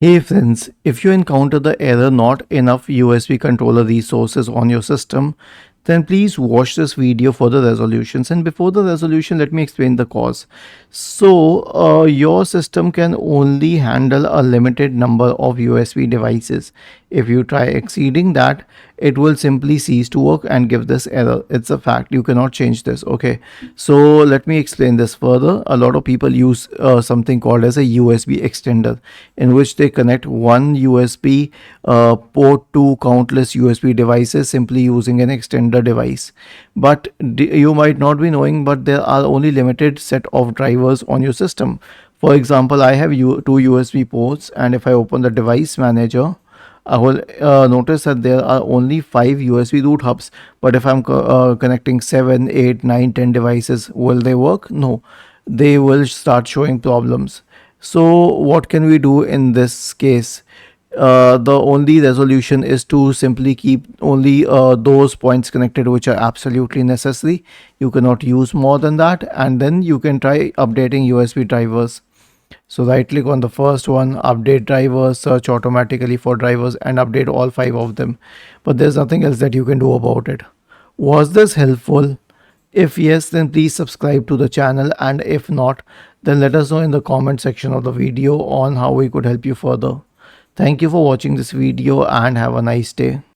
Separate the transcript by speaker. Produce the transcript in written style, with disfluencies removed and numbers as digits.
Speaker 1: Hey friends, if you encounter the error not enough USB controller resources on your system, then please watch this video for the resolutions. And before the resolution, let me explain the cause. So, your system can only handle a limited number of USB devices. If you try exceeding that, it will simply cease to work and give this error. It's a fact. You cannot change this. Okay. So let me explain this further. A lot of people use something called as a USB extender, in which they connect one USB port to countless USB devices simply using an extender device. But you might not be knowing, but there are only limited set of drivers on your system. For example, I have two USB ports, and if I open the device manager, I will notice that there are only 5 USB root hubs. But if I'm connecting 7, 8, 9, 10 devices, will they work? No, they will start showing problems. So, what can we do in this case? The only resolution is to simply keep only those points connected which are absolutely necessary. You cannot use more than that, and then you can try updating USB drivers. So right click on the first one, update drivers, search automatically for drivers and update all 5 of them. But there's nothing else that you can do about it. Was this helpful? If yes, then please subscribe to the channel, and if not, then let us know in the comment section of the video on how we could help you further. Thank you for watching this video and have a nice day.